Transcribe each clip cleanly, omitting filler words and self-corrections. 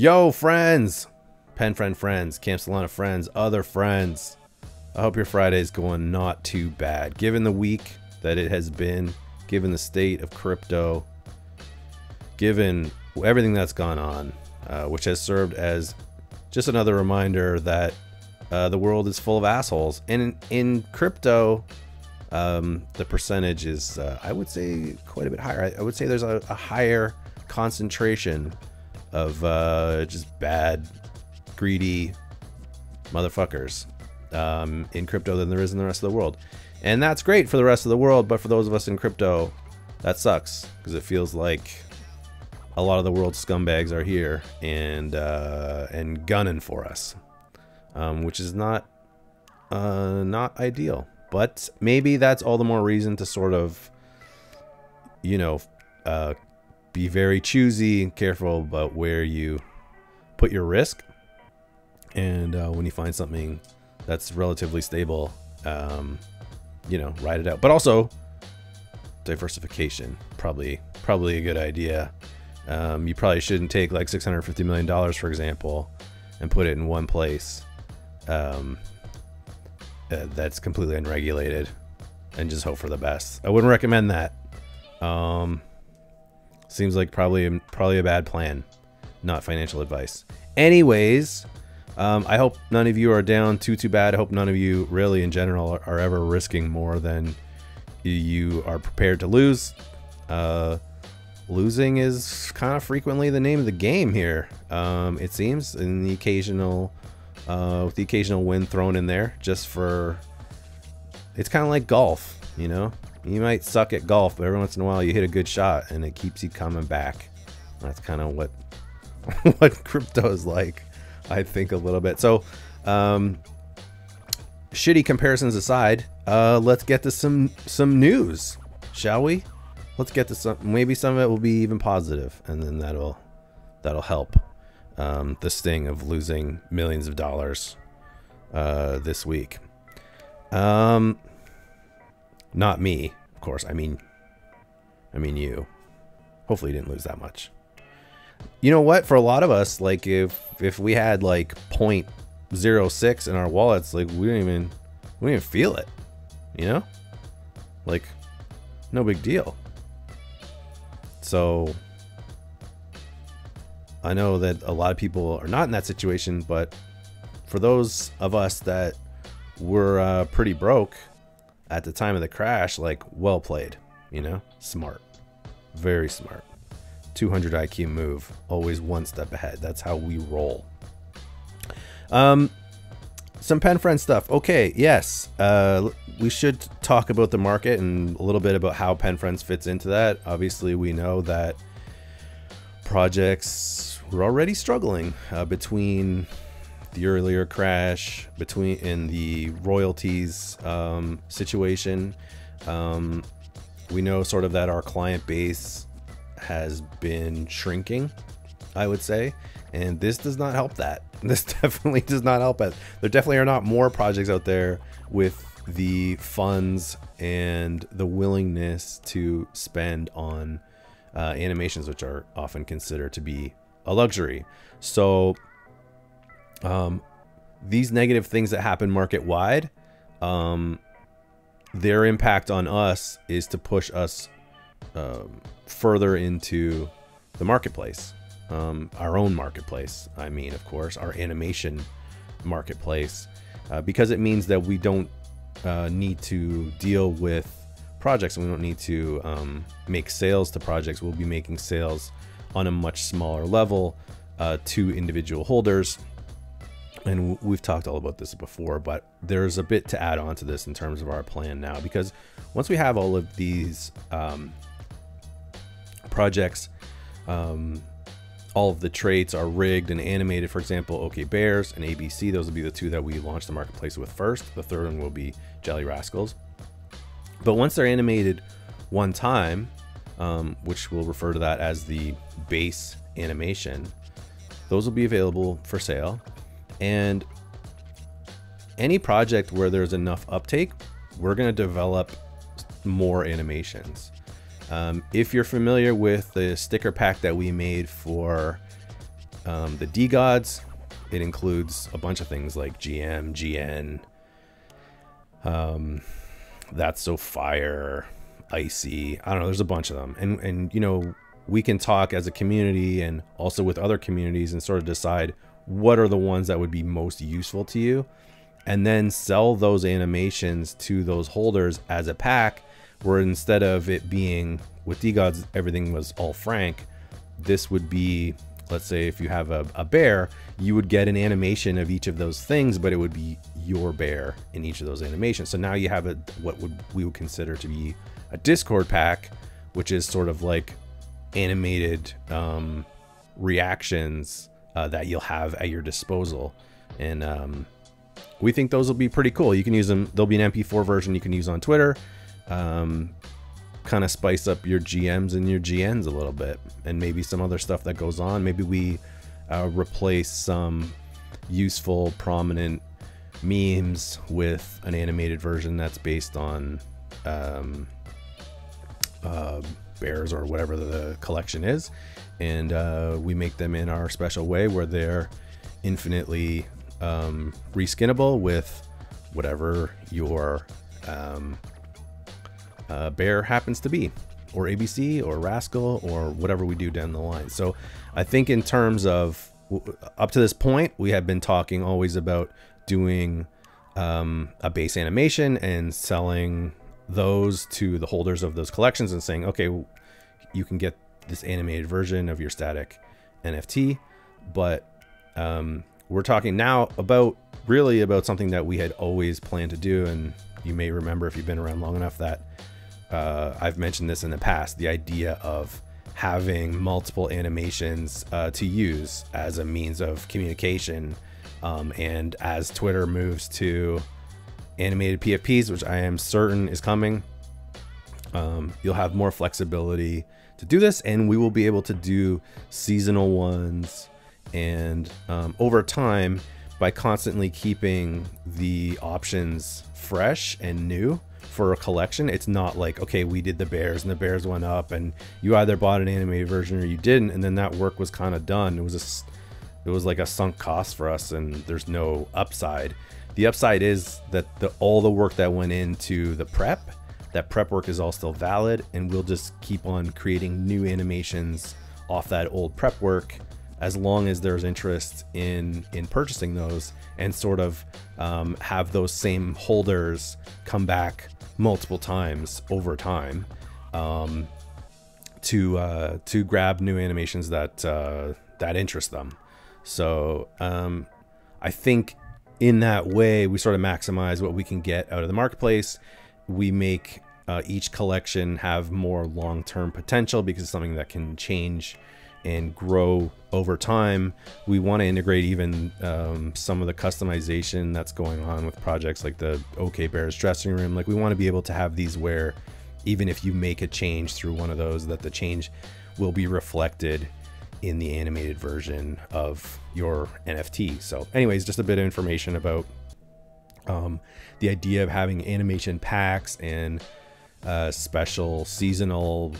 Yo, friends, pen friends, Camp Solana friends, other friends. I hope your Friday's going not too bad. Given the week that it has been, given the state of crypto, given everything that's gone on, which has served as just another reminder that the world is full of assholes. And in crypto, the percentage is, I would say, quite a bit higher. I would say there's a higher concentration of just bad, greedy motherfuckers in crypto than there is in the rest of the world. And that's great for the rest of the world, but for those of us in crypto, that sucks, because it feels like a lot of the world's scumbags are here and gunning for us, which is not ideal. But maybe that's all the more reason to sort of, you know, be very choosy and careful about where you put your risk. And when you find something that's relatively stable, you know, ride it out. But also, diversification, probably a good idea. You probably shouldn't take like $650 million, for example, and put it in one place that's completely unregulated and just hope for the best. I wouldn't recommend that. Seems like probably a bad plan, not financial advice. Anyways, I hope none of you are down too bad. I hope none of you really in general are ever risking more than you are prepared to lose. Losing is kind of frequently the name of the game here. It seems, in the occasional with the occasional win thrown in there, just for, it's kind of like golf, you know. You might suck at golf, but every once in a while you hit a good shot and it keeps you coming back. That's kind of what what crypto is like, I think, a little bit. So shitty comparisons aside, let's get to some news, shall we? Let's get to some, maybe some of it will be even positive, and then that'll help the sting of losing millions of dollars this week. Not me, of course. I mean you. Hopefully you didn't lose that much. You know what? For a lot of us, like if we had like 0.06 in our wallets, like we don't even feel it. You know? Like, no big deal. So I know that a lot of people are not in that situation, but for those of us that were pretty broke at the time of the crash, like, well played, you know, smart, very smart. 200 IQ move, always one step ahead. That's how we roll. Some pen friend stuff. Okay, yes, we should talk about the market and a little bit about how pen friends fits into that. Obviously, we know that projects were already struggling between the earlier crash, in the royalties situation. We know sort of that our client base has been shrinking, I would say, and this does not help that. This definitely does not help it. There definitely are not more projects out there with the funds and the willingness to spend on animations, which are often considered to be a luxury. So these negative things that happen market wide, their impact on us is to push us further into the marketplace, our own marketplace. I mean, of course, our animation marketplace, because it means that we don't need to deal with projects, and we don't need to make sales to projects. We'll be making sales on a much smaller level to individual holders. And we've talked all about this before, but there's a bit to add on to this in terms of our plan now, because once we have all of these projects, all of the traits are rigged and animated. For example, OK Bears and ABC, those will be the two that we launch the marketplace with first. The third one will be Jelly Rascals. But once they're animated one time, which we'll refer to that as the base animation, those will be available for sale. And any project where there's enough uptake, we're going to develop more animations. If you're familiar with the sticker pack that we made for The DeGods, it includes a bunch of things like GM, GN, That's So Fire, Icy. I don't know, there's a bunch of them. And you know, we can talk as a community and also with other communities and sort of decide what are the ones that would be most useful to you, and then sell those animations to those holders as a pack, where instead of it being with DeGods, everything was all frank. This would be, let's say if you have a bear, you would get an animation of each of those things, but it would be your bear in each of those animations. So now you have we would consider to be a Discord pack, which is sort of like animated reactions that you'll have at your disposal. And we think those will be pretty cool. You can use them. There'll be an MP4 version you can use on Twitter. Kind of spice up your GMs and your GNs a little bit, and maybe some other stuff that goes on. Maybe we replace some useful, prominent memes with an animated version that's based on bears or whatever the collection is, and we make them in our special way where they're infinitely reskinnable with whatever your bear happens to be, or ABC or Rascal or whatever we do down the line. So I think in terms of up to this point, we have been talking always about doing a base animation and selling those to the holders of those collections and saying, okay, you can get this animated version of your static NFT. But we're talking now about really about something that we had always planned to do. And you may remember, if you've been around long enough, that I've mentioned this in the past, the idea of having multiple animations to use as a means of communication. And as Twitter moves to animated PFPs, which I am certain is coming, you'll have more flexibility to do this, and we will be able to do seasonal ones. And over time, by constantly keeping the options fresh and new for a collection, it's not like, okay, we did the bears and the bears went up and you either bought an animated version or you didn't, and then that work was kind of done. It was like a sunk cost for us, and there's no upside. The upside is that all the work that went into the prep, that prep work is all still valid, and we'll just keep on creating new animations off that old prep work as long as there's interest in purchasing those, and sort of have those same holders come back multiple times over time to grab new animations that interest them. So I think in that way, we sort of maximize what we can get out of the marketplace. We make each collection have more long-term potential because it's something that can change and grow over time. We want to integrate even some of the customization that's going on with projects like the OK Bears dressing room. Like, we want to be able to have these where even if you make a change through one of those, that the change will be reflected in the animated version of your NFT. So anyways, just a bit of information about the idea of having animation packs and special seasonal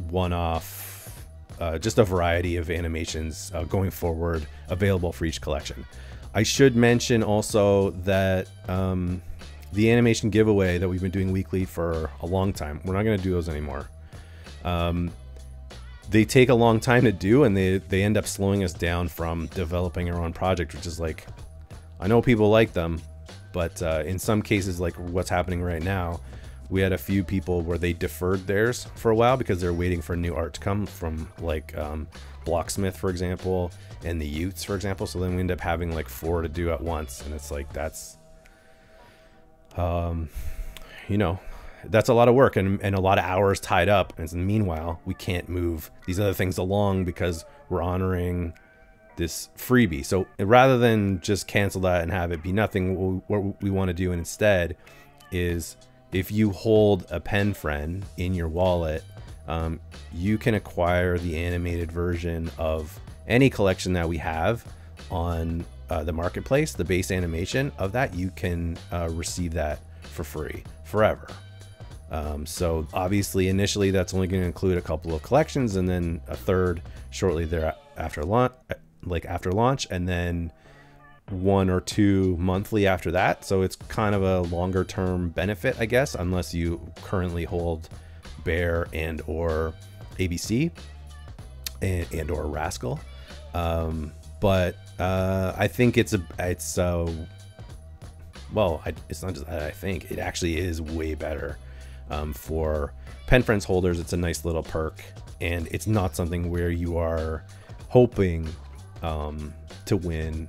one-off, just a variety of animations going forward available for each collection. I should mention also that the animation giveaway that we've been doing weekly for a long time, we're not going to do those anymore. They take a long time to do, and they end up slowing us down from developing our own project, which is like, I know people like them, but in some cases, like what's happening right now, we had a few people where they deferred theirs for a while because they're waiting for new art to come from, like Blocksmith, for example, and the Utes, for example. So then we end up having like 4 to do at once, and it's like, that's you know, that's a lot of work and a lot of hours tied up. And meanwhile, we can't move these other things along because we're honoring this freebie. So rather than just cancel that and have it be nothing, what we want to do instead is, if you hold a pen friend in your wallet, you can acquire the animated version of any collection that we have on the marketplace. The base animation of that, you can receive that for free forever. So obviously initially that's only going to include a couple of collections, and then a third shortly thereafter like after launch, and then 1 or 2 monthly after that. So it's kind of a longer term benefit, I guess, unless you currently hold Bear and or ABC and or Rascal. But I think it's well, it's not just that. I think it actually is way better for Pen Friends holders. It's a nice little perk, and it's not something where you are hoping to win,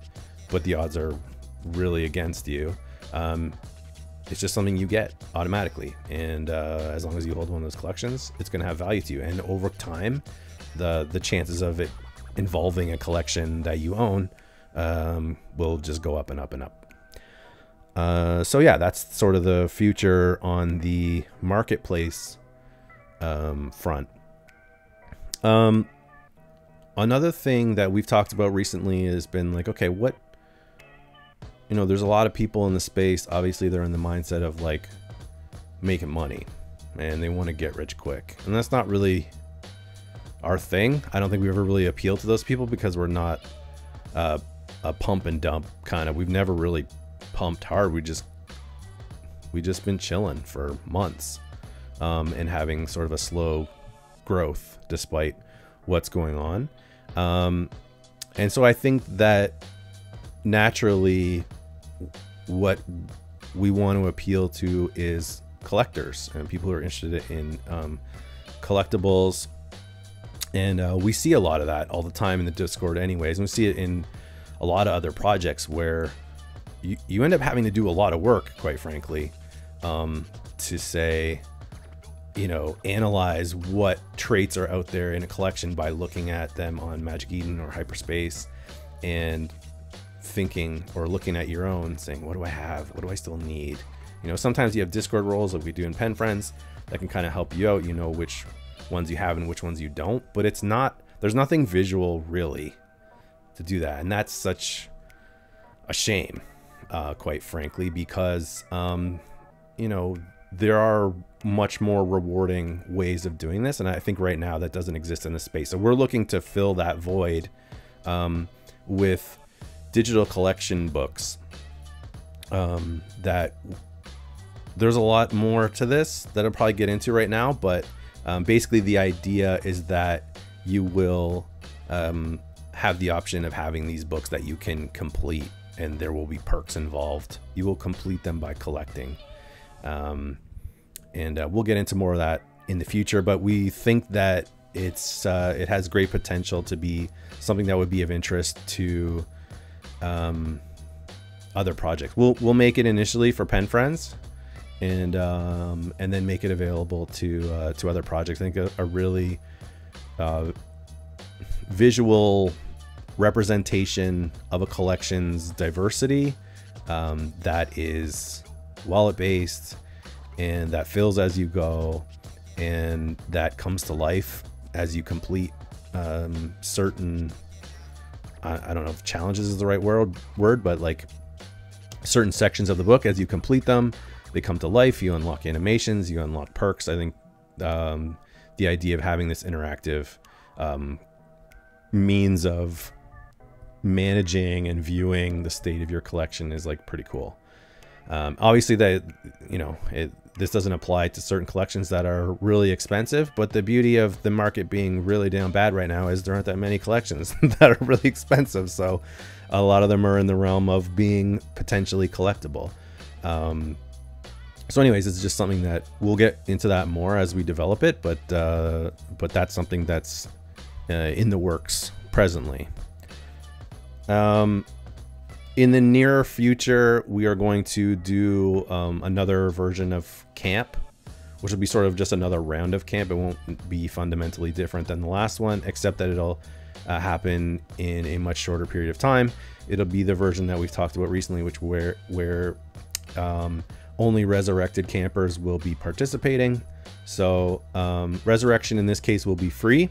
but the odds are really against you. It's just something you get automatically, and as long as you hold one of those collections, it's going to have value to you. And over time, the chances of it involving a collection that you own will just go up and up and up. So yeah, that's sort of the future on the marketplace front. Another thing that we've talked about recently has been like, okay, what, you know, there's a lot of people in the space. Obviously, they're in the mindset of like making money and they want to get rich quick. And that's not really our thing. I don't think we ever really appeal to those people because we're not a pump and dump kind of. We've never really pumped hard. We just been chilling for months and having sort of a slow growth despite what's going on. And so I think that naturally what we want to appeal to is collectors and people who are interested in collectibles. And we see a lot of that all the time in the Discord anyways. And we see it in a lot of other projects where you end up having to do a lot of work, quite frankly, to say, you know, analyze what traits are out there in a collection by looking at them on Magic Eden or Hyperspace and thinking or looking at your own, saying, what do I have? What do I still need? You know, sometimes you have Discord roles like we do in Pen Friends that can kind of help you out, you know, which ones you have and which ones you don't, but it's not, there's nothing visual really to do that. And that's such a shame, quite frankly, because, you know, there are much more rewarding ways of doing this. And I think right now that doesn't exist in the space. So we're looking to fill that void with digital collection books. That there's a lot more to this that I'll probably get into right now, but basically the idea is that you will have the option of having these books that you can complete, and there will be perks involved. You will complete them by collecting. And we'll get into more of that in the future, but we think that it has great potential to be something that would be of interest to other projects. We'll make it initially for Pen Friends, and then make it available to other projects. I think a really visual representation of a collection's diversity that is wallet based and that fills as you go and that comes to life as you complete certain, I don't know if challenges is the right word, but like certain sections of the book. As you complete them, they come to life. You unlock animations, you unlock perks. I think the idea of having this interactive means of managing and viewing the state of your collection is like pretty cool. Obviously that, you know, this doesn't apply to certain collections that are really expensive, but the beauty of the market being really down bad right now is there aren't that many collections that are really expensive. So a lot of them are in the realm of being potentially collectible. So anyways, it's just something that we'll get into that more as we develop it, but that's something that's in the works presently. In the near future, we are going to do another version of camp, which will be sort of just another round of camp. It won't be fundamentally different than the last one, except that it'll happen in a much shorter period of time. It'll be the version that we've talked about recently, which where only resurrected campers will be participating. So resurrection in this case will be free.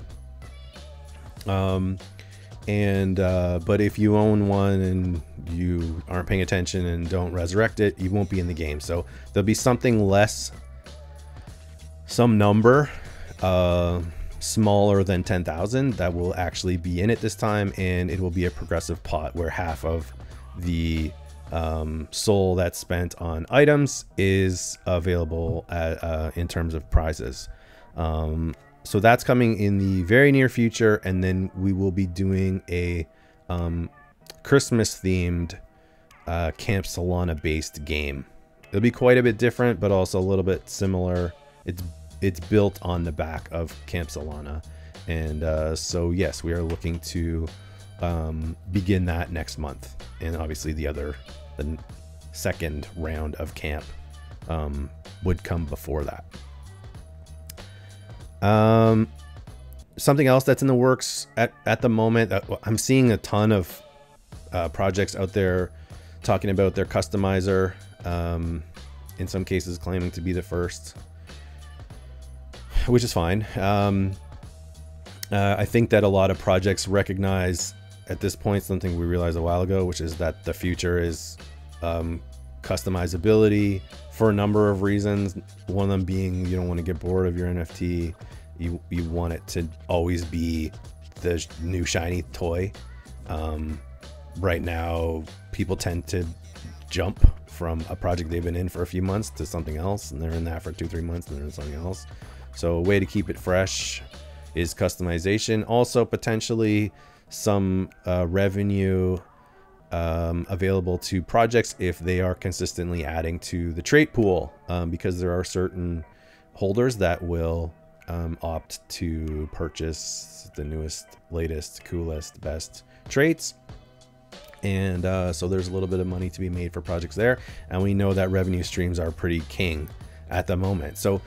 But if you own one and you aren't paying attention and don't resurrect it, you won't be in the game. So there'll be something less, some number, smaller than 10,000 that will actually be in it this time, and it will be a progressive pot where half of the soul that's spent on items is available in terms of prizes. So that's coming in the very near future, and then we will be doing a Christmas themed Camp Solana based game. It'll be quite a bit different, but also a little bit similar. It's built on the back of Camp Solana, and so yes, we are looking to begin that next month, and obviously the second round of camp would come before that. Something else that's in the works at the moment, I'm seeing a ton of projects out there talking about their customizer, in some cases claiming to be the first, which is fine. I think that a lot of projects recognize at this point something we realized a while ago, which is that the future is customizability for a number of reasons. One of them being you don't want to get bored of your NFT. You want it to always be the new shiny toy. Right now, people tend to jump from a project they've been in for a few months to something else, and they're in that for 2-3 months, and they're in something else. So a way to keep it fresh is customization. Also, potentially some revenue available to projects if they are consistently adding to the trait pool, because there are certain holders that will opt to purchase the newest, latest, coolest, best traits. And so there's a little bit of money to be made for projects there, and we know that revenue streams are pretty king at the moment. So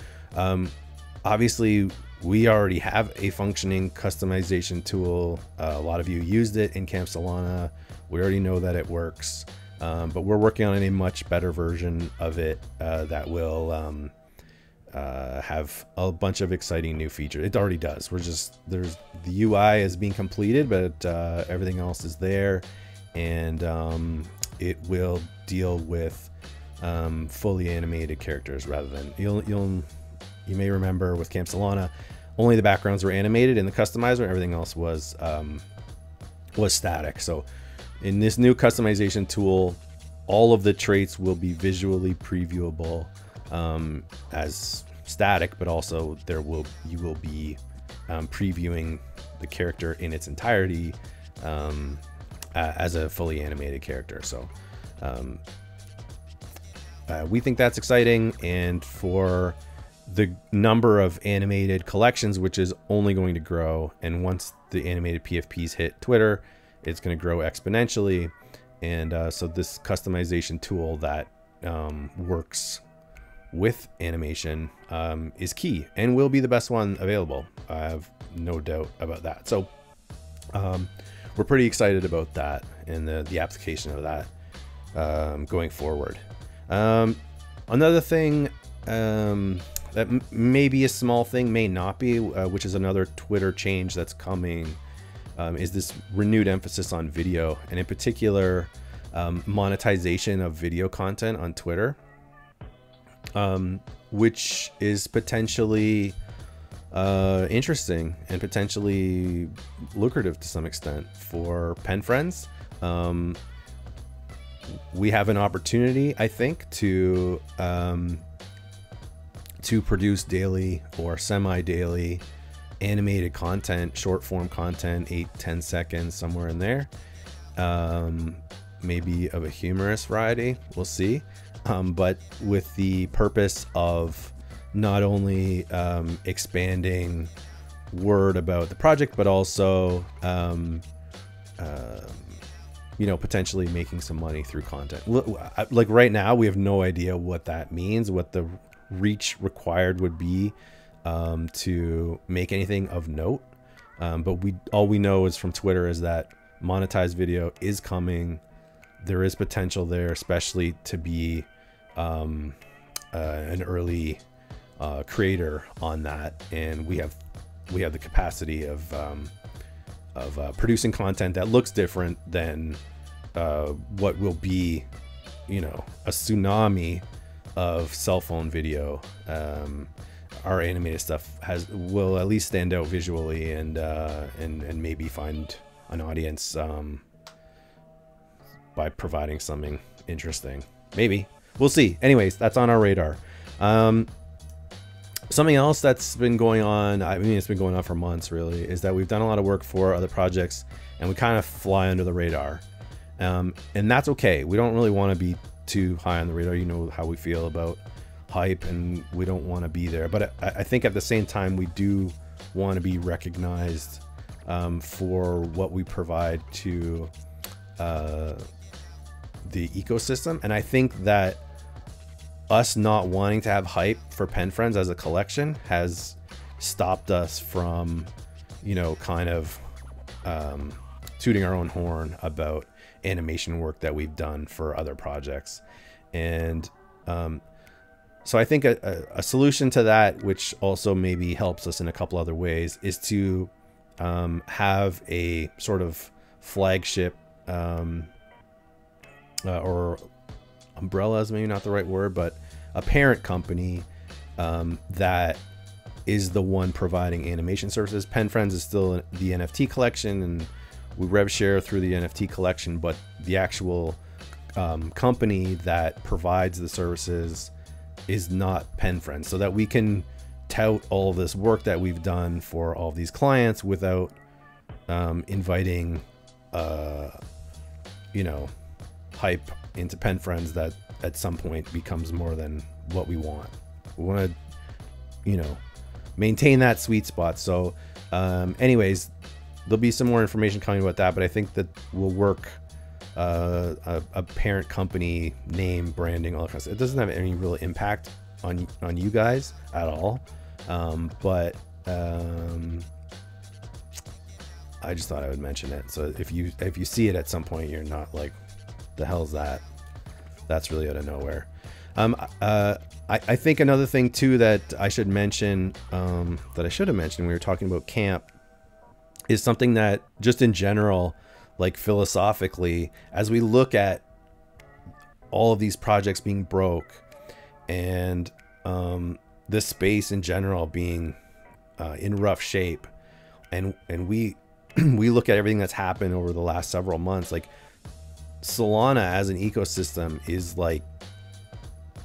obviously we already have a functioning customization tool. A lot of you used it in Camp Solana. We already know that it works, but we're working on a much better version of it that will have a bunch of exciting new features. It already does. The UI is being completed, but everything else is there. And it will deal with fully animated characters rather than you may remember with Camp Solana, only the backgrounds were animated in the customizer. Everything else was static. So in this new customization tool, all of the traits will be visually previewable as static, but also you will be previewing the character in its entirety as a fully animated character. So we think that's exciting, and for the number of animated collections, which is only going to grow, and once the animated PFPs hit Twitter, it's going to grow exponentially. And so this customization tool that works with animation is key and will be the best one available. I have no doubt about that. So we're pretty excited about that and the application of that going forward. Another thing that may be a small thing, may not be, which is another Twitter change that's coming, is this renewed emphasis on video, and in particular monetization of video content on Twitter, which is potentially interesting and potentially lucrative to some extent for pen friends. We have an opportunity, I think, to produce daily or semi-daily animated content, short form content, 8-10 seconds, somewhere in there, maybe of a humorous variety, we'll see, but with the purpose of not only expanding word about the project, but also potentially making some money through content. Like right now, we have no idea what that means, what the reach required would be to make anything of note. But all we know is from Twitter is that monetized video is coming. There is potential there, especially to be an early creator on that, and we have the capacity of producing content that looks different than what will be, a tsunami of cell phone video our animated stuff will at least stand out visually and maybe find an audience by providing something interesting. Maybe. We'll see. Anyways, that's on our radar. Something else that's been going on, I mean, it's been going on for months really, is that we've done a lot of work for other projects and we kind of fly under the radar. And that's okay. We don't really want to be too high on the radar. You know how we feel about hype, and we don't want to be there. But I think at the same time, we do want to be recognized for what we provide to the ecosystem. And I think that us not wanting to have hype for Pen Friends as a collection has stopped us from, you know, kind of tooting our own horn about animation work that we've done for other projects. And so I think a solution to that, which also maybe helps us in a couple other ways, is to have a sort of flagship or umbrella is maybe not the right word, but a parent company that is the one providing animation services. Pen Friends is still the NFT collection, and we rev share through the NFT collection, but the actual company that provides the services is not Pen Friends, so that we can tout all this work that we've done for all of these clients without inviting you know, hype into Pen Friends that at some point becomes more than what we want. We want to, you know, maintain that sweet spot. So anyways, there'll be some more information coming about that, but I think that we'll work a parent company name, branding, all that kind of stuff. It doesn't have any real impact on you guys at all, but I just thought I would mention it. So if you see it at some point, you're not like, the hell's that? That's really out of nowhere. I think another thing too that I should mention, that I should have mentioned when we were talking about camp, is something that just in general, like philosophically, as we look at all of these projects being broke and this space in general being in rough shape, and we we look at everything that's happened over the last several months, like Solana as an ecosystem is like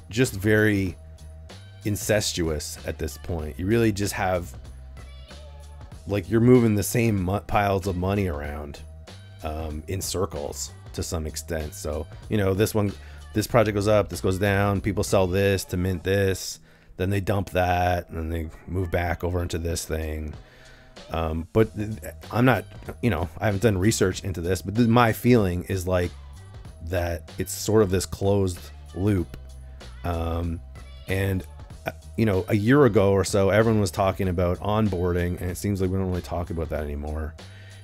just very incestuous at this point. You really just have, like, you're moving the same piles of money around in circles to some extent. So, you know, this project goes up, this goes down, people sell this to mint this, then they dump that, and then they move back over into this thing. But I'm not, you know, I haven't done research into this, but my feeling is like that it's sort of this closed loop. And you know, a year ago or so, everyone was talking about onboarding, and it seems like we don't really talk about that anymore.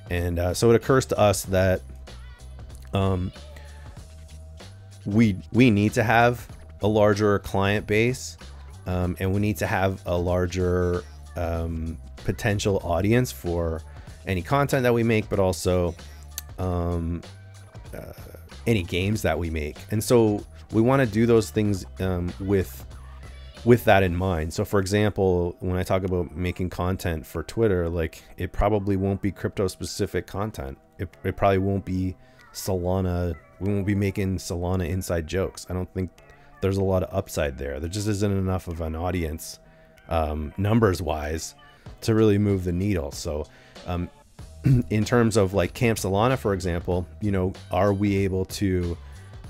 And so it occurs to us that we need to have a larger client base, and we need to have a larger potential audience for any content that we make, but also any games that we make. And so we want to do those things with that in mind. So for example, when I talk about making content for Twitter, like, it probably won't be crypto specific content. It probably won't be Solana. We won't be making Solana inside jokes. I don't think there's a lot of upside there. There just isn't enough of an audience numbers wise to really move the needle. So in terms of like Camp Solana, for example, you know, are we able to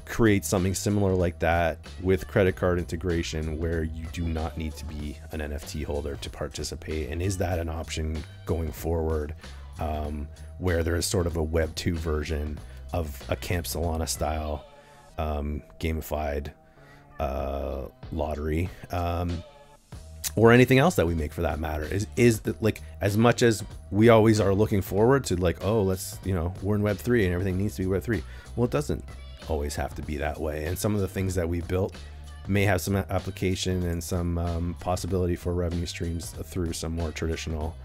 create something similar like that with credit card integration where you do not need to be an NFT holder to participate? And is that an option going forward, where there is sort of a Web 2 version of a Camp Solana style gamified lottery, or anything else that we make for that matter? Is like, as much as we always are looking forward to like, oh, let's, you know, we're in Web 3 and everything needs to be Web 3. Well, it doesn't always have to be that way. And some of the things that we built may have some application and some possibility for revenue streams through some more traditional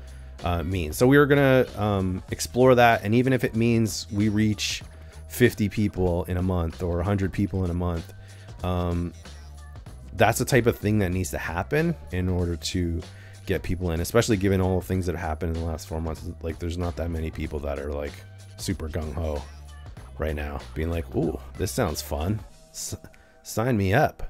means. So we were gonna explore that, and even if it means we reach 50 people in a month or 100 people in a month, that's the type of thing that needs to happen in order to get people in, especially given all the things that have happened in the last 4 months. Like, there's not that many people that are like super gung-ho right now being like, ooh, this sounds fun, sign me up.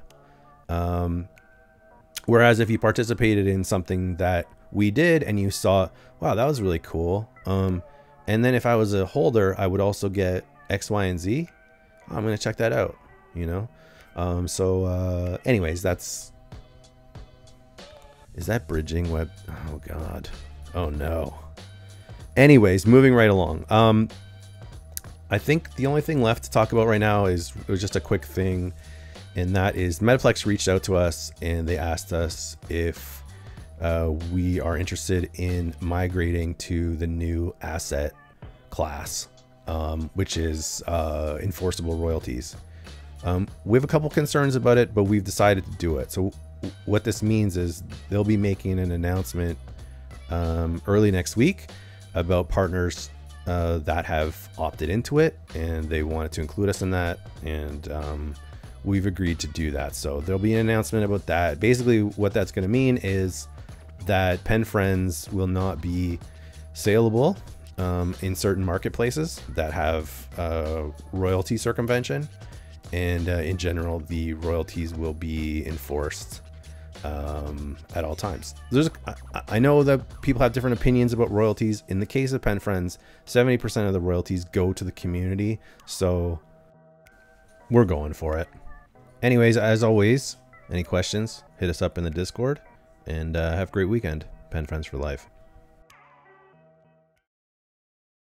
Whereas if you participated in something that we did and you saw, wow, that was really cool, and then if I was a holder, I would also get X, Y, and Z, I'm gonna check that out, you know. Anyways, is that bridging web? Oh god, oh no. Anyways, moving right along. I think the only thing left to talk about right now is just a quick thing, and that is Metaplex reached out to us and they asked us if we are interested in migrating to the new asset class, which is enforceable royalties. We have a couple concerns about it, but we've decided to do it. So what this means is they'll be making an announcement early next week about partners that have opted into it, and they wanted to include us in that, and we've agreed to do that. So there'll be an announcement about that. Basically what that's going to mean is that Pen Friends will not be saleable in certain marketplaces that have royalty circumvention, and in general the royalties will be enforced at all times. I know that people have different opinions about royalties. In the case of Pen Friends, 70% of the royalties go to the community, so we're going for it. Anyways, as always, any questions, hit us up in the Discord, and have a great weekend. Pen Friends for life.